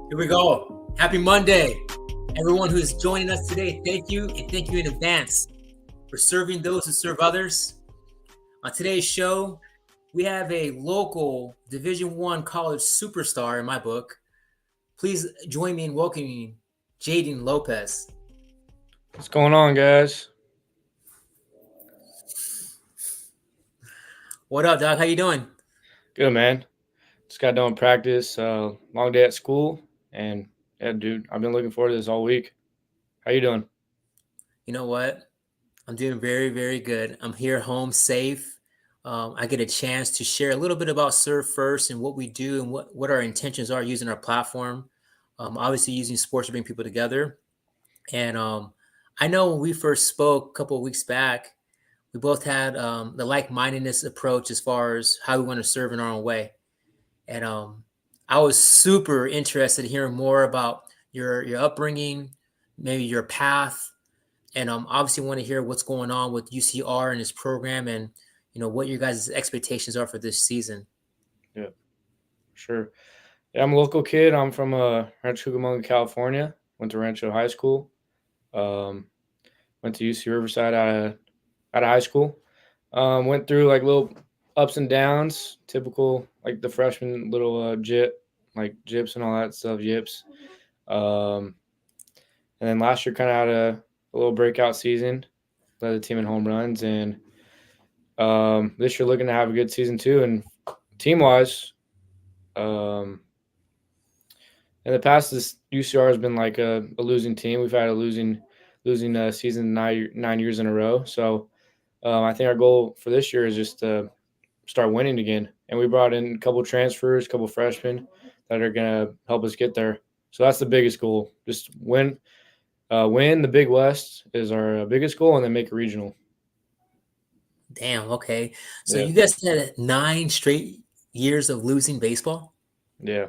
Here we go. Happy Monday. Everyone who's joining us today, thank you, and thank you in advance for serving those who serve others. On today's show, we have a local Division I college superstar in my book. Please join me in welcoming Jayden Lopez. What's going on, guys? What up, Doc? How you doing? Good, man. Just got done practice. Long day at school, and yeah, dude, I've been looking forward to this all week. How you doing? You know what? I'm doing very, very good. I'm here home safe. I get a chance to share a little bit about Serve First and what we do and what our intentions are using our platform. Obviously, using sports to bring people together. And I know when we first spoke a couple of weeks back, we both had the like-mindedness approach as far as how we want to serve in our own way. And I was super interested in hearing more about your upbringing, maybe your path, and obviously want to hear what's going on with UCR and this program, and what your guys' expectations are for this season. Yeah, sure. Yeah, I'm a local kid. I'm from Rancho Cucamonga, California. Went to Rancho High School. Um, Went to UC Riverside out of high school. Went through like little ups and downs, typical like the freshman little like jips and all that stuff, yips. Um, and then last year kind of had a little breakout season, led the team in home runs, and this year looking to have a good season too. And team wise, um, in the past, this UCR has been like a losing team. We've had a losing season 9 years in a row. So I think our goal for this year is just to start winning again. And we brought in a couple transfers, a couple freshmen that are gonna help us get there. So that's the biggest goal. Just win. Win the Big West is our biggest goal, and then make a regional. Damn. Okay. So Yeah, you guys had 9 straight years of losing baseball. yeah.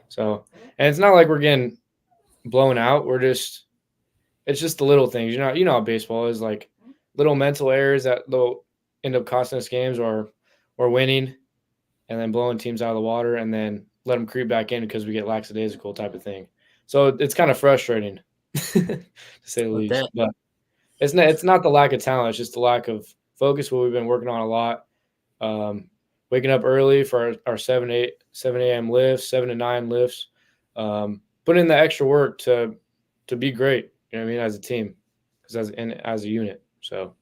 So, and it's not like we're getting blown out. It's just the little things. You know how baseball is, like little mental errors that they'll end up costing us games, or winning and then blowing teams out of the water, and then let them creep back in because we get lackadaisical type of thing. So it's kind of frustrating, to say the I least. bet. But it's not the lack of talent. It's just the lack of focus. What we've been working on a lot. Um, Waking up early for our 7 a.m. lifts, 7 to 9 lifts. Putting in the extra work to be great. You know what I mean, as a team, because as a unit. So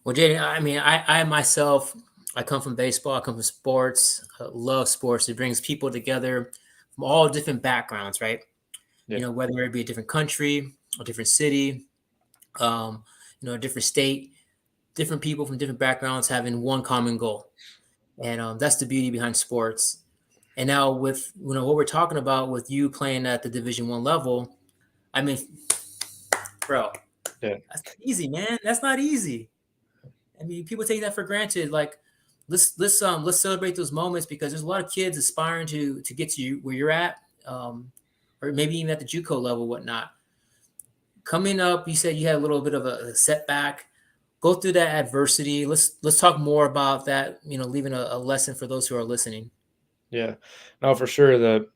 Well, Jaden, I mean, I myself, I come from baseball. I come from sports. I love sports. It brings people together from all different backgrounds, right? yeah, Whether it be a different country, a different city, a different state, different people from different backgrounds having one common goal, and that's the beauty behind sports. And now with what we're talking about with you playing at the Division I level, I mean, bro, yeah, that's not easy, man. That's not easy. I mean, people take that for granted. Like, let's celebrate those moments because there's a lot of kids aspiring to get to you where you're at, or maybe even at the JUCO level, whatnot. Coming up, you said you had a little bit of a setback. Go through that adversity. Let's talk more about that. Leaving a lesson for those who are listening. yeah. No, for sure. The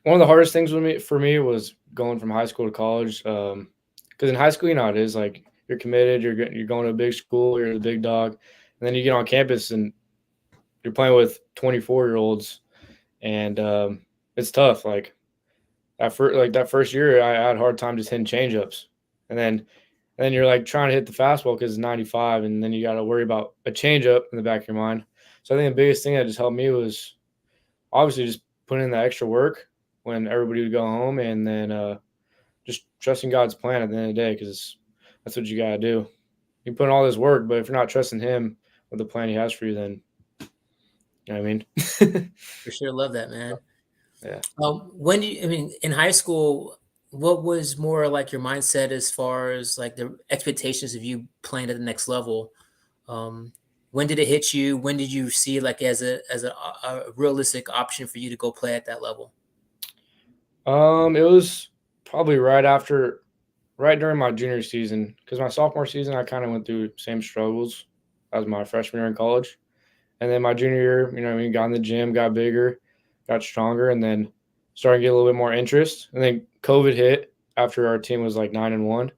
One of the hardest things for me was going from high school to college. Because in high school, you know how it is, like you're committed, you're going to a big school, you're the big dog, and then you get on campus and you're playing with 24-year-olds, and it's tough. Like that first year, I had a hard time just hitting changeups, and then you're like trying to hit the fastball because it's 95, and then you got to worry about a changeup in the back of your mind. So I think the biggest thing that just helped me was obviously just putting in the extra work when everybody would go home, and then just trusting God's plan at the end of the day, because that's what you got to do. You put in all this work, but if you're not trusting Him with the plan He has for you, then you know what I mean. For sure, love that, man. Yeah. I mean, in high school, what was more like your mindset as far as like the expectations of you playing at the next level? Um, when did it hit you? When did you see it like as a realistic option for you to go play at that level? It was probably right during my junior season, because my sophomore season I kind of went through same struggles as my freshman year in college, and then my junior year, you know, what I mean, got in the gym, got bigger, got stronger, and then starting to get a little bit more interest. And then COVID hit after our team was like 9-1,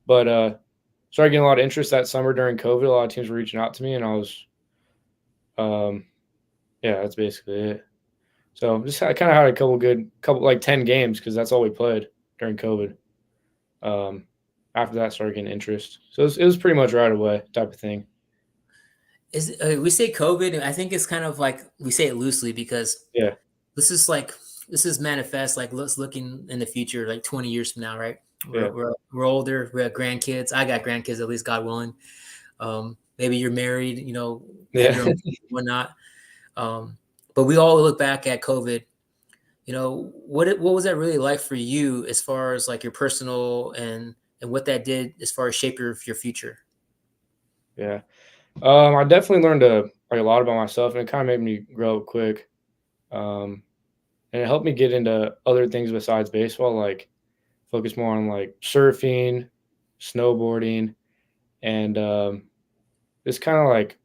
but started getting a lot of interest that summer during COVID. A lot of teams were reaching out to me, and I was, um, yeah, that's basically it. So just I kind of had a couple like 10 games because that's all we played during COVID. Um, After that, started getting interest. So it was pretty much right away type of thing. Is we say COVID, and I think it's kind of like we say it loosely because Yeah, this is like this is manifest like let's looking in the future, like 20 years from now, right? yeah, We're older, we have grandkids. I got grandkids, at least God willing. Maybe you're married, have yeah, your own kids and whatnot. Um, but we all look back at COVID. What was that really like for you as far as like your personal and what that did as far as shape your future? yeah. I definitely learned like a lot about myself, and it kind of made me grow up quick. Um, and it helped me get into other things besides baseball, like focus more on like surfing, snowboarding, and just kind of like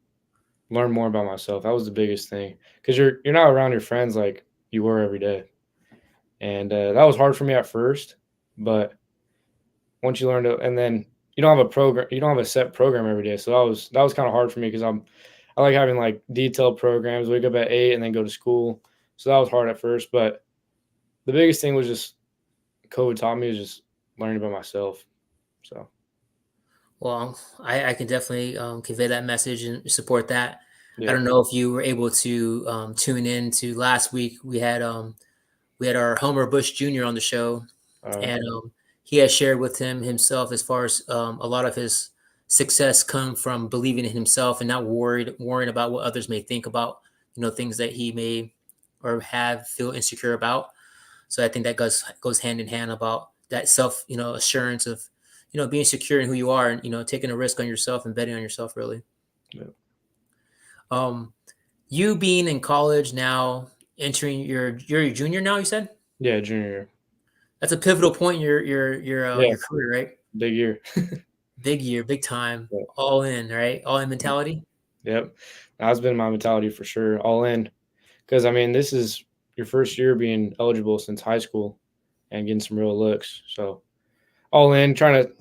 learn more about myself. That was the biggest thing because you're not around your friends like you were every day, and that was hard for me at first. But once you learn to, and then you don't have a set program every day, so that was kind of hard for me because I like having like detailed programs. Wake up at 8 and then go to school, so that was hard at first. But the biggest thing was just COVID taught me is just learning about myself. So Well, I can definitely convey that message and support that. I yeah, don't know if you were able to tune in to last week. We had our Homer Bush Jr. on the show, uh, and he has shared with himself as far as a lot of his success come from believing in himself and not worrying about what others may think about things that he may or have feel insecure about. So I think that goes hand in hand about that self assurance of being secure in who you are and taking a risk on yourself and betting on yourself really. yeah, Um, you being in college now, entering you're a junior now. You said yeah, junior year, that's a pivotal point in yeah, your career, right? big year. Big year, big time, Yeah. all in, right? All in mentality. Yep, that's been my mentality for sure. All in, because I mean, this is your first year being eligible since high school and getting some real looks. So all in, trying to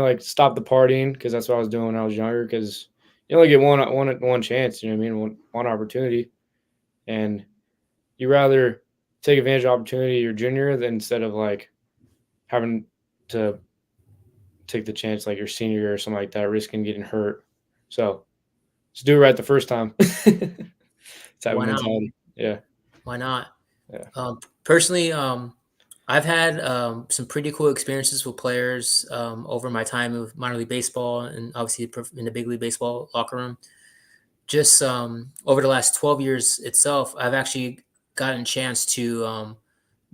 like stop the partying because that's what I was doing when I was younger. Because you only get one chance. You know what I mean? One opportunity, and you rather take advantage of opportunity your junior than instead of like having to take the chance like your senior year or something like that, risking getting hurt. So just do it right the first time. Type of Why not? mentality. Yeah, Why not? yeah, Personally, I've had some pretty cool experiences with players over my time of minor league baseball and obviously in the big league baseball locker room. Just over the last 12 years itself, I've actually gotten a chance to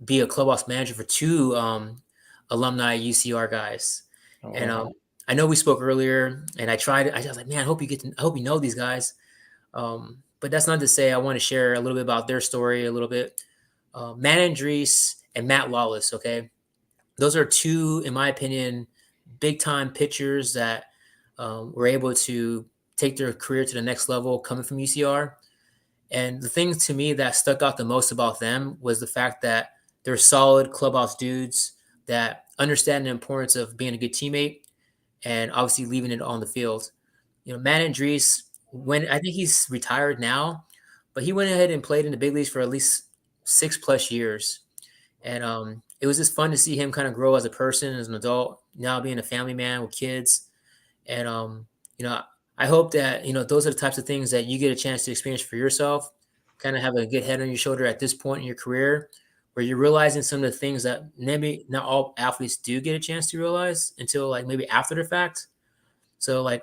be a clubhouse manager for two alumni UCR guys. oh, And wow. I know we spoke earlier, and I was like, man, I hope you know these guys. But that's not to say I want to share a little bit about their story a little bit. Matt Andrees and Matt Lawless. Okay, those are two, in my opinion, big time pitchers that were able to take their career to the next level coming from UCR. And the thing to me that stuck out the most about them was the fact that they're solid clubhouse dudes that understand the importance of being a good teammate and obviously leaving it on the field. Matt Andrees, when I think he's retired now, but he went ahead and played in the big leagues for at least 6+ years. And it was just fun to see him kind of grow as a person, as an adult, now being a family man with kids. And you know, I hope that those are the types of things that you get a chance to experience for yourself. Kind of have a good head on your shoulder at this point in your career, where you're realizing some of the things that maybe not all athletes do get a chance to realize until like maybe after the fact. So like,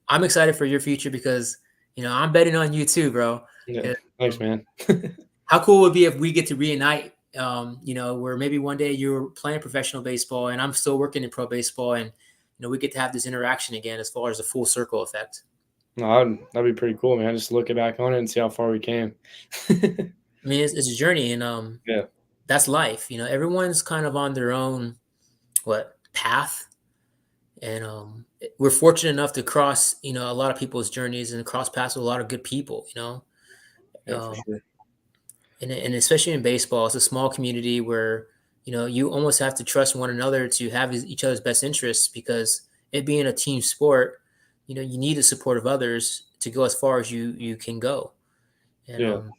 I'm excited for your future because I'm betting on you too, bro. Yeah, 'Cause, thanks, um, man. how cool would it be if we get to reunite? Where maybe one day you're playing professional baseball and I'm still working in pro baseball, and we get to have this interaction again as far as the full circle effect. No, that'd be pretty cool, man. Just looking back on it and see how far we came. I mean, it's a journey, and Yeah, that's life. Everyone's kind of on their own path, and we're fortunate enough to cross a lot of people's journeys and cross paths with a lot of good people. yeah, for Um, sure. and especially in baseball, it's a small community where you almost have to trust one another to have each other's best interests, because it being a team sport, you need the support of others to go as far as you can go. And Yeah, no,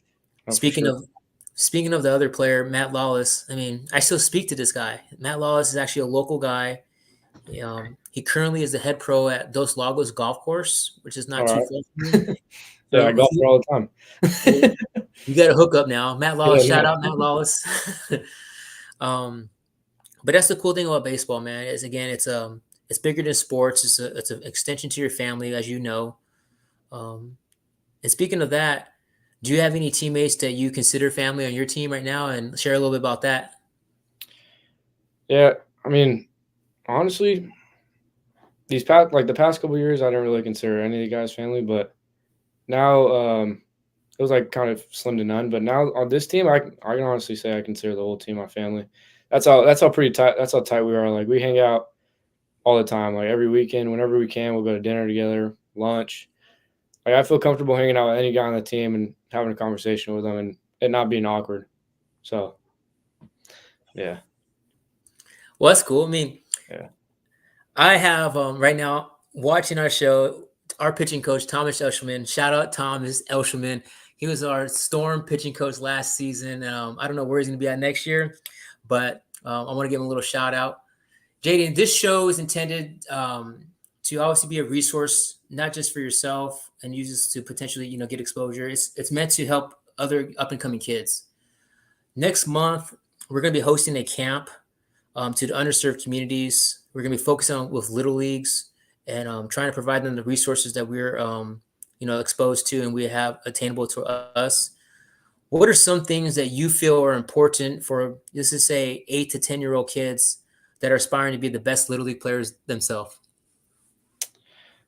for speaking sure. of speaking of the other player, Matt Lawless, I mean, I still speak to this guy. Matt Lawless is actually a local guy. He currently is the head pro at Dos Lagos Golf Course, which is All not too right. far from me. Yeah, I So golf there all the time. you got a hookup now. Matt Yeah, Lawless, shout no. out Matt Lawless. um, but that's the cool thing about baseball, man. Is again, it's bigger than sports. It's an extension to your family, as you know. Um, and speaking of that, do you have any teammates that you consider family on your team right now? And share a little bit about that. Yeah, I mean, honestly, the past couple years, I didn't really consider any of the guys family, but now it was like kind of slim to none. But now on this team, I can honestly say I consider the whole team my family. That's how pretty tight. That's how tight we are. Like we hang out all the time. Like every weekend, whenever we can, we'll go to dinner together, lunch. Like I feel comfortable hanging out with any guy on the team and having a conversation with them and it not being awkward. So yeah, Well, that's cool. I mean, yeah, I have right now watching our show, our pitching coach Thomas Elshelman. Shout out Thomas Elshelman. He was our Storm pitching coach last season. I don't know where he's going to be at next year, but I want to give him a little shout out. Jayden, this show is intended to obviously be a resource, not just for yourself and use this to potentially get exposure. It's meant to help other up and coming kids. Next month, we're going to be hosting a camp to the underserved communities. We're going to be focusing on with little leagues and trying to provide them the resources that we're exposed to and we have attainable to us. What are some things that you feel are important for, let's just say, 8 to 10-year-old kids that are aspiring to be the best little league players themselves?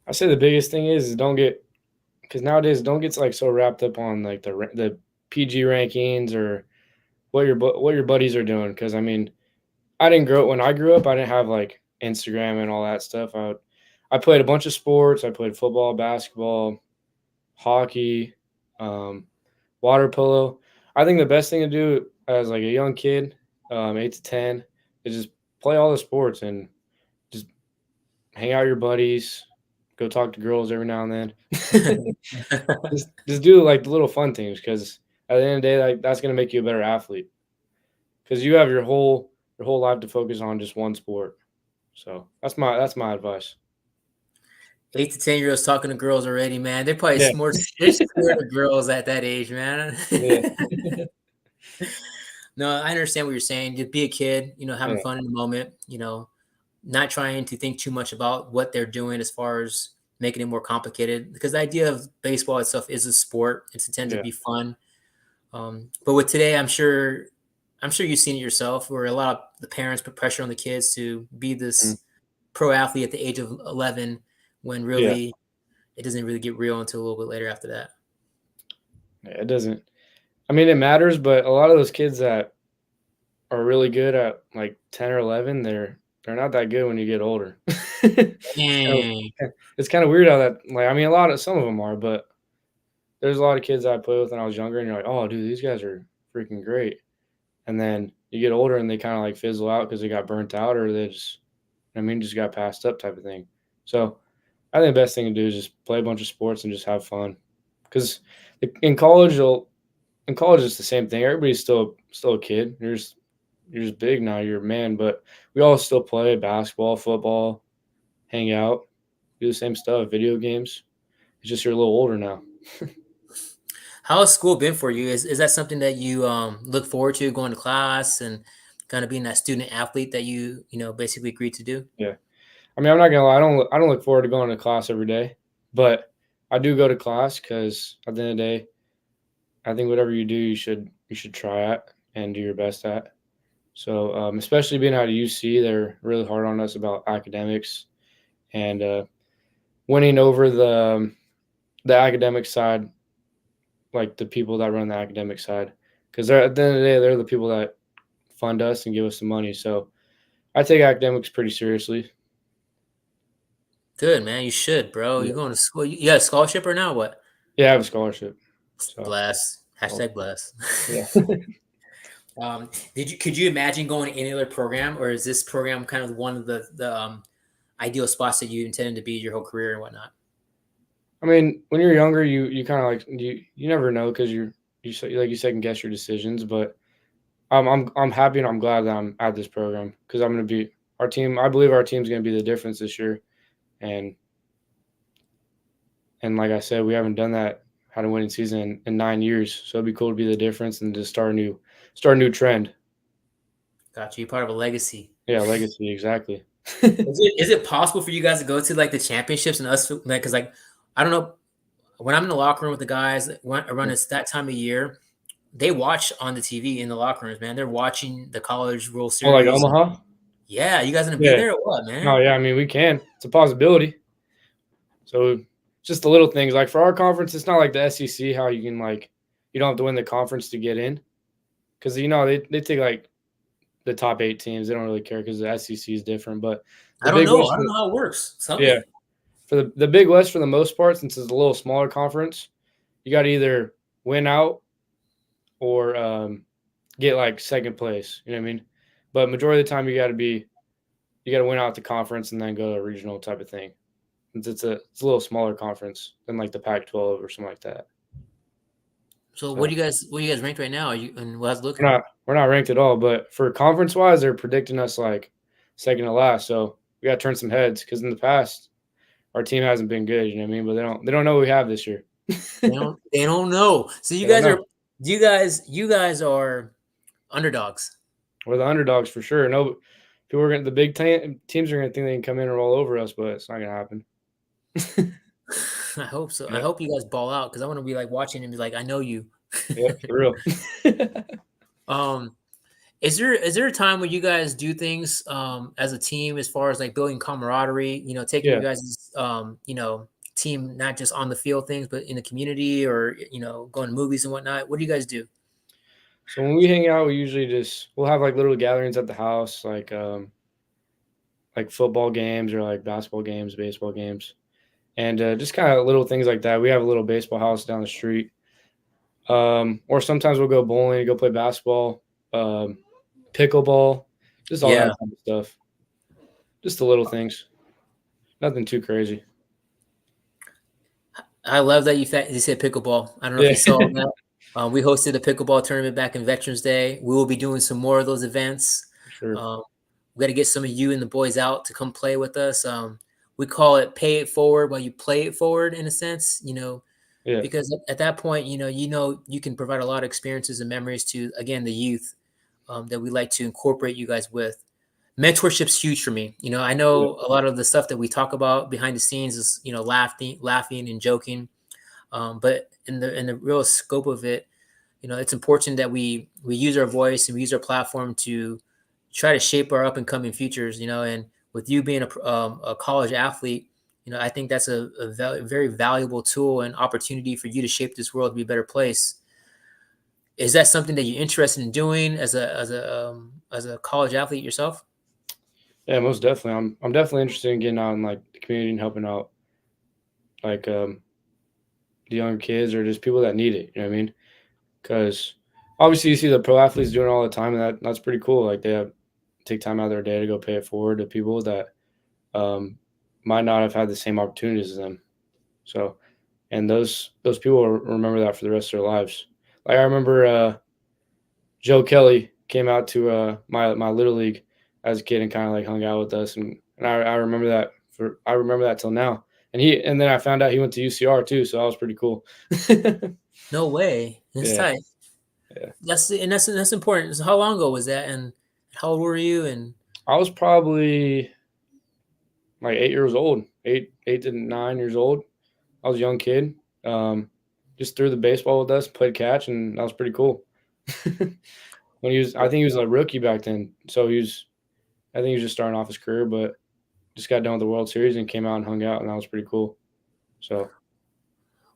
I say the biggest thing is don't get because nowadays don't get like so wrapped up on like the PG rankings or what your buddies are doing. Because I mean, I didn't grow up when I grew up. I didn't have like Instagram and all that stuff. I played a bunch of sports. I played football, basketball, hockey, um, water polo. I think the best thing to do as like a young kid, 8 to 10, is just play all the sports and just hang out with your buddies, go talk to girls every now and then. Just do like the little fun things because at the end of the day, like that's gonna make you a better athlete because you have your whole life to focus on just one sport. So that's my advice. 8 to 10 year olds talking to girls already, man. They're probably Yeah, smart. They're scared of girls at that age, man. yeah, No, I understand what you're saying. Just be a kid, having yeah, fun in the moment, not trying to think too much about what they're doing as far as making it more complicated. Because the idea of baseball itself is a sport. It's intended to yeah. be fun. But with today, I'm sure you've seen it yourself, where a lot of the parents put pressure on the kids to be Mm, this pro athlete at the age of 11, when yeah. really it doesn't really get real until a little bit later after that. Yeah, it doesn't. I mean, it matters, but a lot of those kids that are really good at like 10 or 11, they're not that good when you get older. It's kind of Dang. it's kind of weird how that like I mean a lot of some of them are, but there's a lot of kids I played with when I was younger, and you're like, oh, dude, these guys are freaking great. And then you get older and they kind of like fizzle out because they got burnt out or they just, I mean, just got passed up type of thing. So I think the best thing to do is just play a bunch of sports and just have fun. Because in college, in college it's the same thing. Everybody's still a kid. You're just big now. You're a man, but we all still play basketball, football, hang out, do the same stuff, video games. It's just you're a little older now. How has school been for you? Is that something that you look forward to, going to class and kind of being that student athlete that you basically agreed to do? Yeah. I mean, I'm not gonna lie. I don't look forward to going to class every day, but I do go to class because at the end of the day, I think whatever you do, you should try at and do your best at. So, especially being out of UC, they're really hard on us about academics and winning over the academic side, like the people that run the academic side, because they're at the end of the day, they're the people that fund us and give us the money. So, I take academics pretty seriously. Good, man. You should, bro. Yeah, You're going to school. You got a scholarship or now? What? yeah, I have a scholarship. So, Blast. So Hashtag bless. yeah. Could you imagine going to any other program, or is this program kind of one of the ideal spots that you intended to be your whole career and whatnot? I mean, when you're younger, you kind of like you never know because like you second guess your decisions. But I'm happy and I'm glad that I'm at this program because I'm going to be our team. I believe our team's going to be the difference this year. And like I said, we haven't done that, had a winning season in 9 years. So it'd be cool to be the difference and to start a new trend. Got you. You're part of a legacy. Yeah, legacy exactly. Is it possible for you guys to go to like the championships and us like because like I don't know when I'm in the locker room with the guys around it's that time of year, they watch on the TV in the locker rooms, man. They're watching the College World Oh, like Series. Omaha? Yeah, you guys gonna be Yeah. there or what, No, man? yeah. I mean, we can. It's a possibility. So just the little things. Like for our conference, it's not like the SEC how you can like you don't have to win the conference to get in because they take like the top 8 teams. They don't really care because the SEC is different. But the I don't Big know. West, I don't know how it works. Tell yeah, me. for the Big West for the most part, since it's a little smaller conference, you got to either win out or get like second place. You know what I mean? But majority of the time, you got to win out the conference and then go to a regional type of thing. It's a little smaller conference than like the Pac-12 or something like that. So So what do you guys ranked right now? Are you and how's it we're looking? not we're not ranked at all. But for conference wise, they're predicting us like second to last. So we got to turn some heads because in the past our team hasn't been good. You know what I mean? But they don't know what we have this year. They don't know. So They don't know. you guys are underdogs. We're the underdogs for sure. No, people are going the teams are going to think they can come in and roll over us, but it's not going to happen. I hope so. I Yeah, hope you guys ball out because I want to be like watching and be like, I know you. yeah, for real. um, is there a time where you guys do things as a team as far as like building camaraderie? Taking you Yeah. guys team not just on the field things, but in the community or going to movies and whatnot. What do you guys do? So when we hang out, we usually we'll have like little gatherings at the house, like football games or like basketball games, baseball games, and just kind of little things like that. We have a little baseball house down the street, or sometimes we'll go bowling, go play basketball, um, pickleball, just all that Yeah, kind of stuff. Just the little things, nothing too crazy. I love that you said pickleball. I don't know if Yeah, you saw that. We hosted a pickleball tournament back in Veterans Day. We will be doing some more of those events. for sure. Um, we got to get some of you and the boys out to come play with us. We call it pay it forward while you play it forward in a sense, Yeah, because at that point, you can provide a lot of experiences and memories to, again, the youth that we like to incorporate you guys with. Mentorship's huge for me. I yeah, know a lot of the stuff that we talk about behind the scenes is, laughing and joking. But in the real scope of it, it's important that we use our voice and we use our platform to try to shape our up and coming futures. And with you being a college athlete, I think that's a very valuable tool and opportunity for you to shape this world to be a better place. Is that something that you're interested in doing as a college athlete yourself? yeah. Most definitely, I'm definitely interested in getting out in like the community and helping out like the younger kids or just people that need it. You know what I mean? Because obviously you see the pro athletes doing it all the time, and that's pretty cool. Like they have take time out of their day to go pay it forward to people that um, might not have had the same opportunities as them. So, and those people will remember that for the rest of their lives. Like I remember Joe Kelly came out to my little league as a kid and kind of like hung out with us, and I remember that I remember that till now. And then I found out he went to UCR too, so that was pretty cool. No way. It's Yeah, tight. yeah. That's important. So how long ago was that, and how old were you? And I was probably like 8 years old, 8 to 9 years old. I was a young kid. Um, just threw the baseball with us, played catch, and that was pretty cool. I think he was a rookie back then, so I think he was just starting off his career, but just got done with the World Series and came out and hung out, and that was pretty cool. So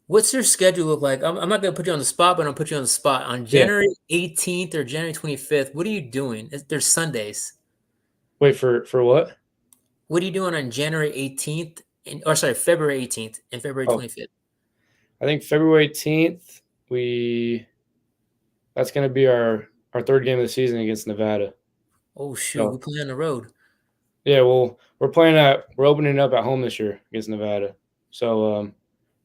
what's your schedule look like? I'm not gonna put you on the spot, but I'll put you on the spot. On yeah, January 18th or January 25th, what are you doing? There's Sundays. wait for what? What are you doing on January 18th or sorry, February 18th and February Oh, 25th? I think February 18th we That's going to be our third game of the season against Nevada. Oh shoot, we So play on the road. yeah, well, we're opening up at home this year against Nevada. So and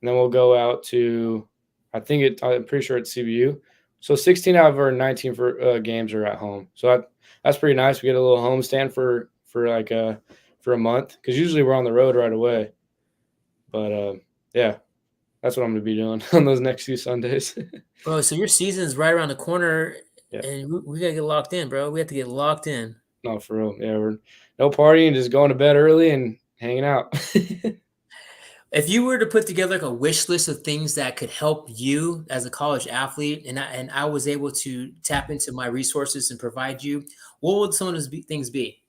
then we'll go out to, I'm pretty sure it's CBU. So 16 out of our 19 games are at home. So that's pretty nice. We get a little home stand for a month because usually we're on the road right away. But yeah, that's what I'm going to be doing on those next few Sundays. Bro, so your season's right around the corner, Yeah, and we gotta get locked in, bro. We have to get locked in. no, for real. Yeah, we're no partying, just going to bed early and hanging out. If you were to put together like a wish list of things that could help you as a college athlete, and I was able to tap into my resources and provide you, what would some of those things be?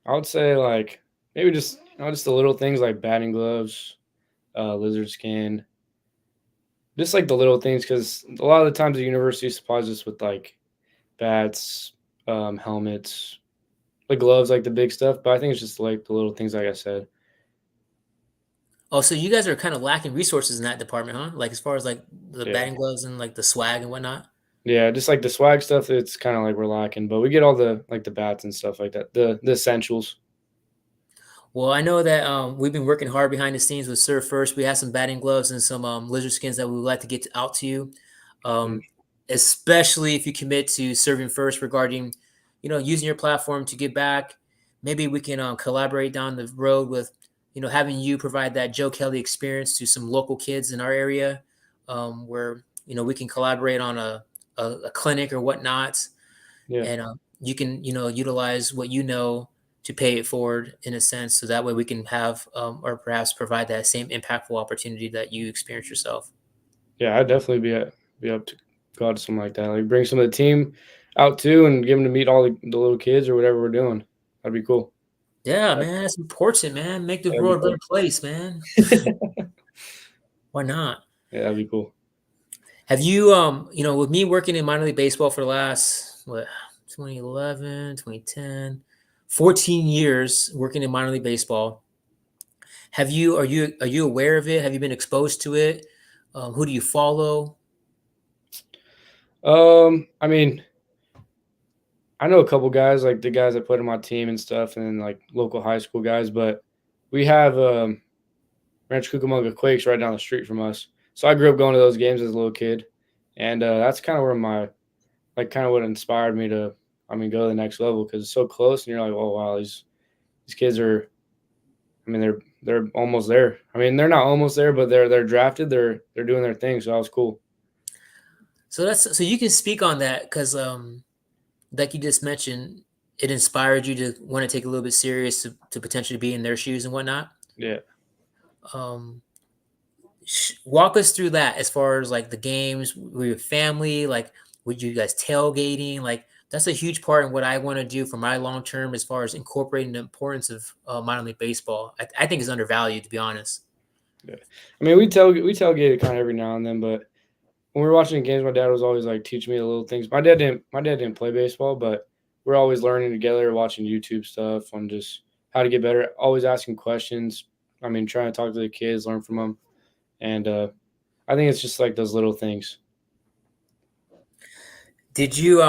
I would say like maybe just the little things like batting gloves, lizard skin, just like the little things because a lot of the times the university supplies us with like bats, helmets, like gloves, like the big stuff. But I think it's just like the little things, like I said. Oh, so you guys are kind of lacking resources in that department, huh? Like as far as like the Yeah, batting gloves and like the swag and whatnot. yeah, just like the swag stuff. It's kind of like we're lacking, but we get all the like the bats and stuff like that, the essentials. Well, I know that we've been working hard behind the scenes with Serve First. We have some batting gloves and some lizard skins that we would like to get out to you, Mm, um, especially if you commit to serving first regarding, using your platform to give back. Maybe we can collaborate down the road with, having you provide that Joe Kelly experience to some local kids in our area, where we can collaborate on a clinic or whatnot, yeah, and you can utilize what you know to pay it forward in a sense, so that way we can have or perhaps provide that same impactful opportunity that you experience yourself. yeah. I'd definitely be up to go out to something like that. Like bring some of the team out too, and give them to meet all the little kids or whatever we're doing. That'd be cool. Yeah, man, that's important, man. Make the That'd be world a cool. better place, man. Why not? Yeah, that'd be cool. Have you with me working in minor league baseball for the last 2011, 2010, 14 years working in minor league baseball. Are you aware of it? Have you been exposed to it? Who do you follow? I mean, I know a couple guys, like the guys that put in my team and stuff, and then like local high school guys. But we have Rancho Cucamonga Quakes right down the street from us, so I grew up going to those games as a little kid, and that's kind of where kind of what inspired me to, go to the next level because it's so close, and you're like, oh wow, these kids are, they're almost there. I mean, they're not almost there, but they're drafted, they're doing their thing, so that was cool. So you can speak on that because like you just mentioned, it inspired you to want to take a little bit serious to potentially be in their shoes and whatnot. Yeah. Um, Walk us through that as far as like the games with your family, like would you guys tailgating? Like that's a huge part in what I want to do for my long term as far as incorporating the importance of minor league baseball. I think it's undervalued, to be honest. Yeah. I mean, we tailgated kind of every now and then, but when we were watching the games, my dad was always like teaching me the little things. My dad didn't play baseball, but we're always learning together, watching YouTube stuff on just how to get better. Always asking questions. Trying to talk to the kids, learn from them, and I think it's just like those little things. Did you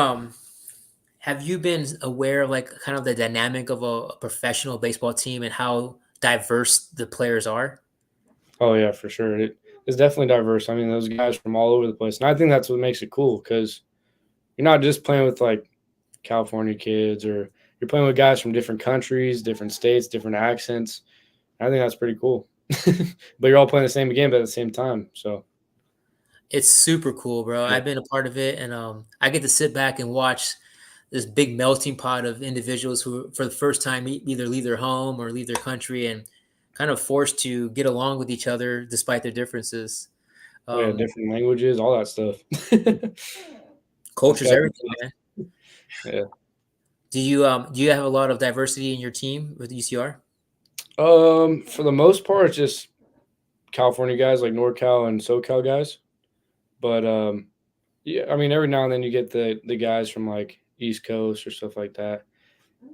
have you been aware of like kind of the dynamic of a professional baseball team and how diverse the players are? Oh yeah, for sure. It's definitely diverse. I mean, those guys from all over the place, and I think that's what makes it cool because you're not just playing with like California kids, or you're playing with guys from different countries, different states, different accents. I think that's pretty cool. But you're all playing the same game, but at the same time. So It's super cool, bro. yeah, I've been a part of it, and I get to sit back and watch this big melting pot of individuals who, for the first time, either leave their home or leave their country, and kind of forced to get along with each other despite their differences. oh yeah, Um, different languages, all that stuff. It's Culture's got everything, man. yeah. Do you have a lot of diversity in your team with UCR? For the most part, it's just California guys, like NorCal and SoCal guys. But yeah, every now and then you get the guys from like East Coast or stuff like that,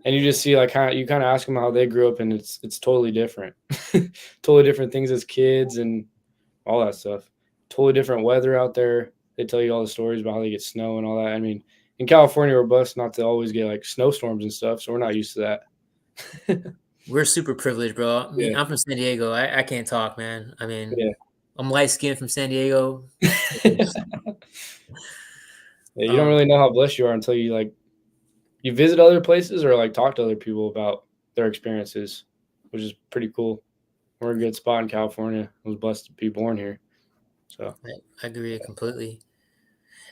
and you just see like you kind of ask them how they grew up, and it's totally different, totally different things as kids and all that stuff. Totally different weather out there. they tell you all the stories about how they get snow and all that. I mean, in California, we're blessed not to always get like snowstorms and stuff, so we're not used to that. We're super privileged, bro. I mean, Yeah, I'm from San Diego. I can't talk, man. I mean, yeah. I'm light skinned from San Diego. Yeah, you don't Um, really know how blessed you are until you like you visit other places or like talk to other people about their experiences, which is pretty cool. We're in a good spot in California. I was blessed to be born here. So I agree completely.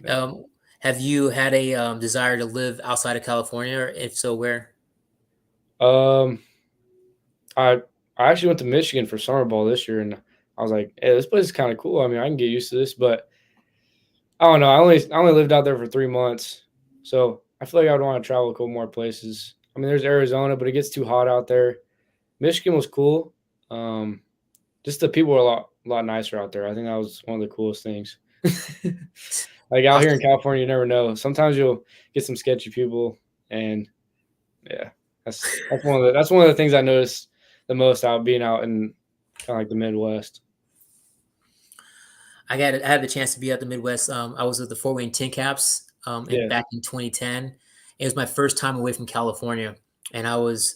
yeah. Um, have you had a desire to live outside of California, or if so, where? Um, I I actually went to Michigan for summer ball this year, and I was like, "Hey, this place is kind of cool. I mean, I can get used to this." But I don't know. I only lived out there for 3 months, so I feel like I'd want to travel a couple more places. I mean, there's Arizona, but it gets too hot out there. Michigan was cool. Um, just the people were a lot nicer out there. I think that was one of the coolest things. Like out here in Awesome. California, you never know. Sometimes you'll get some sketchy people, and yeah, that's one of the things I noticed the most out being out in kind of like the Midwest. I had the chance to be at the Midwest. I was at the Fort Wayne Tin Caps Yeah. back in 2010. It was my first time away from California, and I was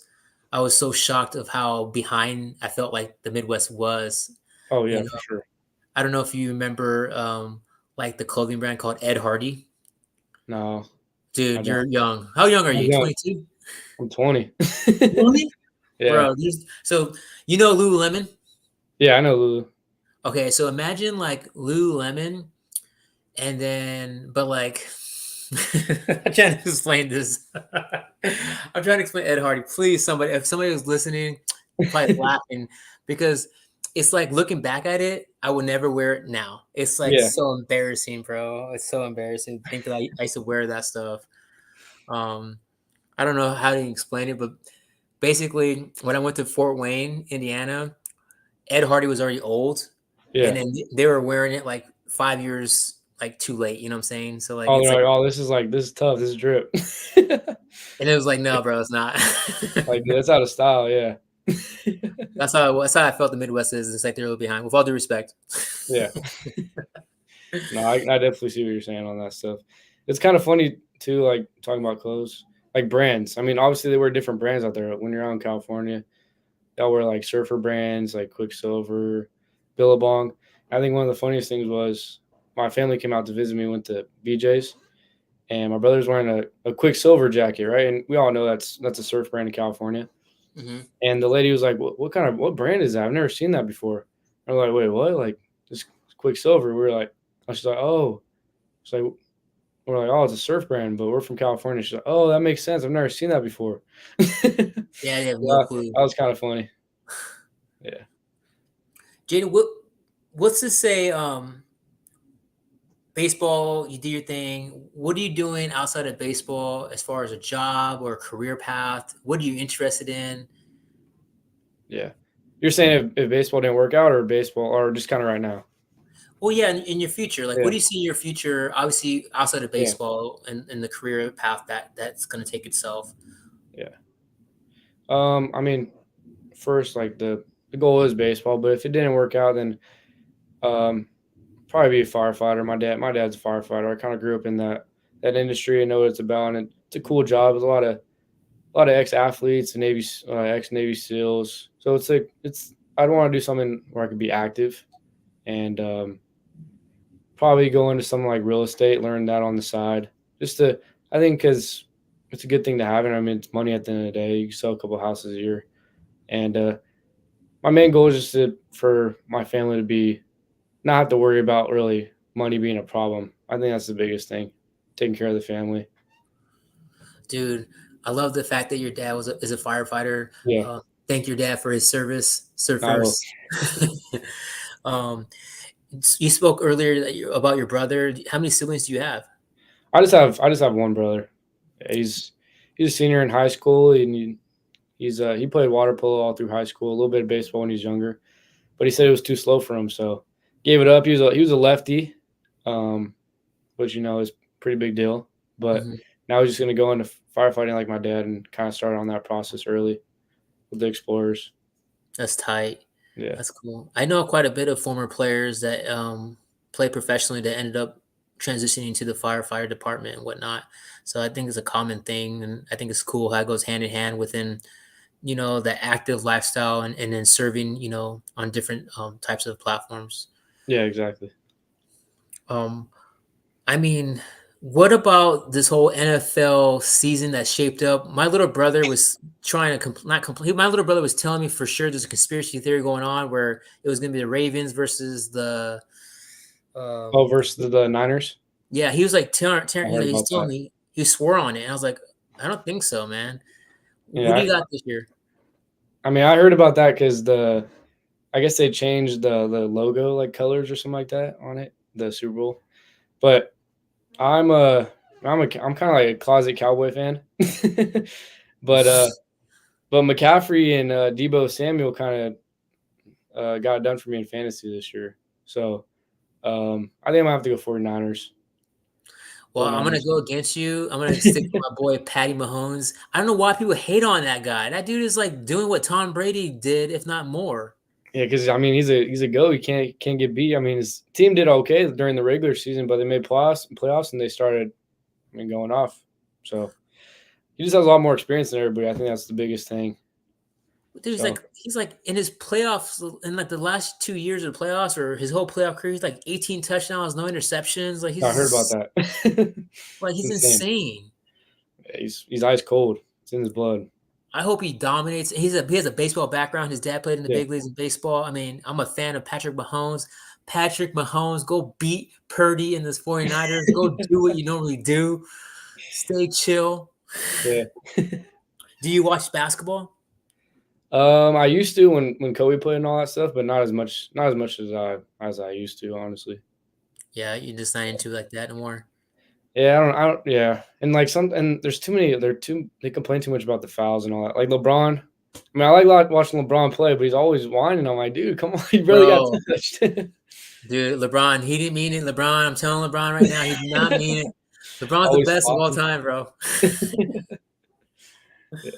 so shocked of how behind I felt like the Midwest was. Oh You yeah, know, for sure. I don't know if you remember like the clothing brand called Ed Hardy. No, I Dude, don't. you're young. How young are I'm you? young. 22? I'm 20. Really? Yeah. Bro, so you know Lululemon? Yeah, I know Lulu. Okay, so imagine like Lululemon and then but like I'm trying to explain this. I'm trying to explain Ed Hardy. Please, somebody, if somebody was listening, probably laughing because it's like looking back at it, I would never wear it now. It's like Yeah. so embarrassing, bro. It's so embarrassing to think that I used to wear that stuff. Um, I don't know how to explain it, but basically, when I went to Fort Wayne, Indiana, Ed Hardy was already old, and Yeah. then they were wearing it like 5 years like too late. You know what I'm saying? So like Oh, it's they're like, like, "Oh, this is tough. This is drip." and it was like, no, bro, it's not. Like, dude, that's out of style, yeah. That's how I felt the Midwest is. It's like they're a little behind. With all due respect. Yeah. No, I definitely see what you're saying on that stuff. It's kind of funny too, like talking about clothes, like brands. I mean, obviously they wear different brands out there. When you're out in California, they'll wear like surfer brands like Quicksilver, Billabong. I think one of the funniest things was my family came out to visit me, went to BJ's, and my brother's wearing a Quicksilver jacket, right? And we all know that's a surf brand in California. Hmm. And the lady was like, what brand is that? I've never seen that before. And we're like, wait, what? Like this Quicksilver. We were like, and she's like, oh, it's like we're like, oh, it's a surf brand, but we're from California. She's like, oh, that makes sense. I've never seen that before. Yeah, Yeah, I have no that clue. was kind of funny. Yeah. Jaden, what's to say? Baseball, you do your thing. What are you doing outside of baseball as far as a job or a career path? What are you interested in? Yeah. You're saying if baseball didn't work out or baseball or just kind of right now? Well, yeah, in your future, like, what Yeah. do you see in your future? Obviously, outside of Yeah. baseball and the career path that's going to take itself. Yeah. I mean, first, like the goal is baseball, but if it didn't work out, then um, probably be a firefighter. My dad's a firefighter. I kind of grew up in that industry and know what it's about, and it's a cool job. There's a lot of ex athletes and ex Navy SEALs. So it's I'd want to do something where I could be active and probably go into something like real estate, learn that on the side. Just to I think because it's a good thing to have, and I mean it's money at the end of the day. You can sell a couple houses a year, and my main goal is just for my family to be not have to worry about really money being a problem. I think that's the biggest thing, taking care of the family. Dude, I love the fact that your dad is a firefighter. Yeah, Uh, thank your dad for his service. Serve I will. first. um, you spoke earlier about your brother. How many siblings do you have? I just have one brother. Yeah, he's a senior in high school, and he played water polo all through high school, a little bit of baseball when he was younger, but he said it was too slow for him, so gave it up. He was a lefty, um, which is a pretty big deal. But Mhm. now he's just gonna go into firefighting like my dad and kind of start on that process early with the Explorers. That's tight. Yeah, That's cool. I know quite a bit of former players that play professionally that ended up transitioning to the firefighter department and whatnot. So I think it's a common thing, and I think it's cool how it goes hand in hand within the active lifestyle and then serving on different types of platforms. Yeah, exactly. Um, I mean, what about this whole NFL season that shaped up? My little brother was trying to not complete. My little brother was telling me for sure there's a conspiracy theory going on where it was going to be the Ravens versus the. Oh, Um, versus the Niners. yeah, he was like I he's heard like he's about telling that. me he swore on it. And I was like, I don't think so, man. Who do Yeah, you got this year? I mean, I heard about that because I guess they changed the logo like colors or something like that on it, the Super Bowl. But I'm a I'm kind of like a closet Cowboy fan, but McCaffrey and Debo Samuel kind of got it done for me in fantasy this year. So I think I'm gonna have to go 49ers. Well, I'm gonna 49ers. go against you. I'm gonna stick with my boy Patty Mahomes. I don't know why people hate on that guy. That dude is like doing what Tom Brady did, if not more. Yeah, because I mean he's a go. He can't get beat. I mean his team did okay during the regular season, but they made playoffs and they started going off. So he just has a lot more experience than everybody. I think that's the biggest thing. Dude, So he's like in his playoffs in like the last 2 years of the playoffs or his whole playoff career, he's like 18 touchdowns, no interceptions. I heard about that. It's He's insane. insane. Yeah, he's ice cold. It's in his blood. I hope he dominates. He has a baseball background. His dad played in the Yeah, big leagues in baseball. I mean, I'm a fan of Patrick Mahomes. Patrick Mahomes, go beat Purdy and the 49ers. Go do what you normally do. Stay chill. yeah. Do you watch basketball? I used to when Kobe played and all that stuff, but not as much as I used to, honestly. Yeah, you're just not into like that anymore. Yeah, I don't. Yeah, and like and there's too many. They complain too much about the fouls and all that. Like LeBron. I mean, I like watching LeBron play, but he's always whining. I'm like, dude, come on, he barely got Bro, touched. dude, LeBron, he didn't mean it. LeBron, I'm telling LeBron right now, he did not mean it. LeBron's the Always best of all flopping. time, bro. Yeah.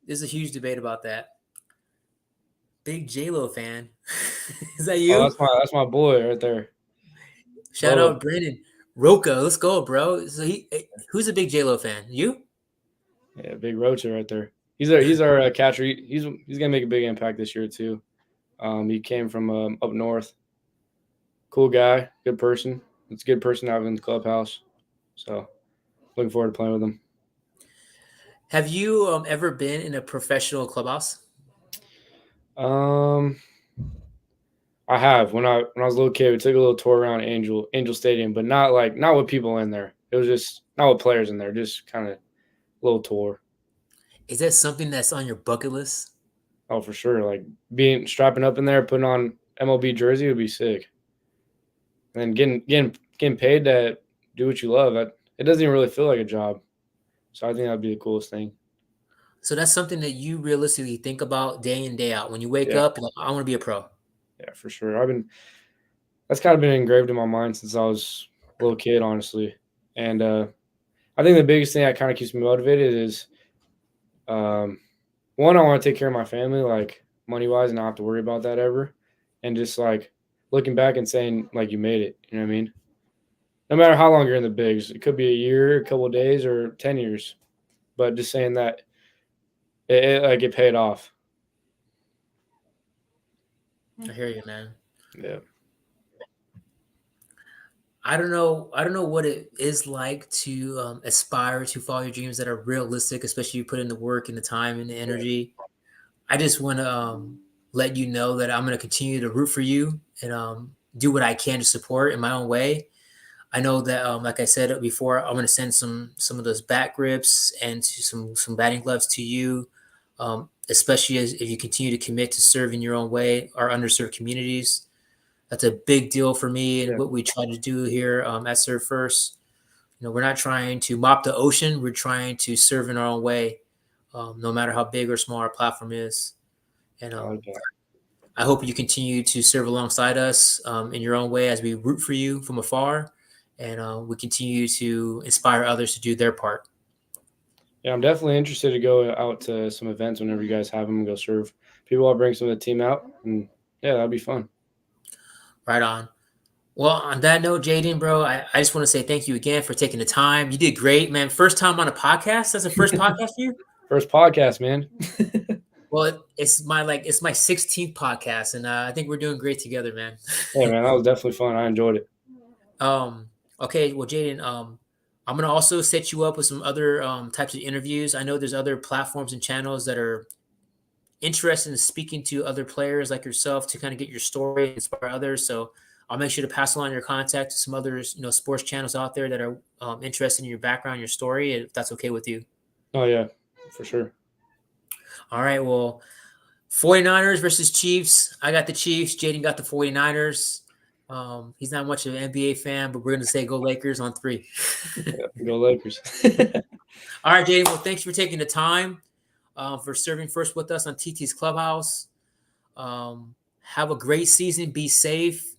There's a huge debate about that. Big J-Lo fan. Is that Oh, you? that's my boy right there, Shout Lola. out Brandon. Roca, let's go, bro. So who's a big J-Lo fan? You? Yeah, big Rocha right there. He's our catcher. He's gonna make a big impact this year too. He came from up north. Cool guy, good person. It's a good person out in the clubhouse. So looking forward to playing with him. Have you ever been in a professional clubhouse? Um, I have when I was a little kid. We took a little tour around Angel Stadium, but not with people in there. It was just not with players in there. Just kind of little tour. Is that something that's on your bucket list? Oh, for sure. Like being strapping up in there, putting on MLB jersey would be sick. And then getting paid to do what you love. It doesn't even really feel like a job. So I think that'd be the coolest thing. So that's something that you realistically think about day in, day out. When you wake Yeah, up, you're like, I want to be a pro. yeah, for sure. That's kind of been engraved in my mind since I was a little kid, honestly. And I think the biggest thing that kind of keeps me motivated is um, one, I want to take care of my family, like money wise, and not have to worry about that ever. And just like looking back and saying, like, you made it. You know what I mean? No matter how long you're in the bigs, it could be a year, a couple of days, or 10 years. But just saying that it paid off. I hear you, man. Yeah. I don't know what it is like to aspire to follow your dreams that are realistic, especially you put in the work and the time and the energy. I just want to let you know that I'm going to continue to root for you and do what I can to support in my own way. I know that, like I said before, I'm going to send some of those bat grips and some batting gloves to you, especially as if you continue to commit to serving your own way our underserved communities. That's a big deal for me and Yeah. what we try to do here at Serve First. We're not trying to mop the ocean. We're trying to serve in our own way, no matter how big or small our platform is. And I like that. I hope you continue to serve alongside us in your own way as we root for you from afar, and we continue to inspire others to do their part. Yeah, I'm definitely interested to go out to some events whenever you guys have them and go serve people. I'll bring some of the team out, and yeah, that'd be fun. Right on. Well, on that note, Jayden, bro, I just want to say thank you again for taking the time. You did great, man. First time on a podcast. That's the first podcast for you. First podcast, man. Well, it's my 16th podcast, and I think we're doing great together, man. Yeah, man, that was definitely fun. I enjoyed it. um, okay, well, Jayden, I'm gonna also set you up with some other types of interviews. I know there's other platforms and channels that are interested in speaking to other players like yourself to kind of get your story and inspire others. So I'll make sure to pass along your contact to some others, sports channels out there that are interested in your background, your story, if that's okay with you. Oh yeah, for sure. All right. Well, 49ers versus Chiefs. I got the Chiefs. Jayden got the 49ers. He's not much of an NBA fan, but we're going to say go Lakers on 3. Yeah, go Lakers. All right, Jayden. Well, thanks for taking the time, for serving first with us on TT's Clubhouse. Have a great season. Be safe.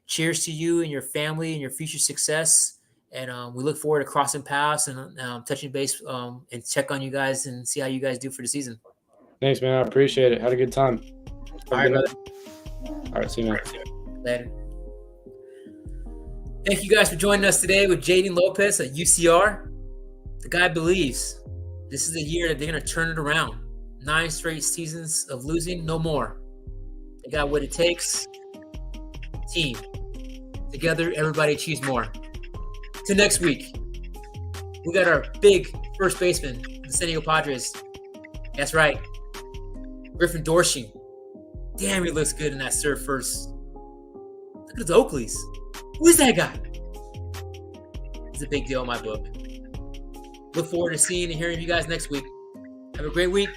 Cheers to you and your family and your future success. And we look forward to crossing paths and touching base and check on you guys and see how you guys do for the season. Thanks, man. I appreciate it. Had a good time. All right, brother. All right, see you, man. Later. Thank you guys for joining us today with Jayden Lopez at UCR. The guy believes this is the year that they're going to turn it around. 9 straight seasons of losing, no more. They got what it takes. Team. Together, everybody achieves more. Till next week, we got our big first baseman, the San Diego Padres. That's right. Griffin Dorsey. Damn, he looks good in that serve first. Look at the Oakleys. Who is that guy? It's a big deal in my book. Look forward to seeing and hearing you guys next week. Have a great week.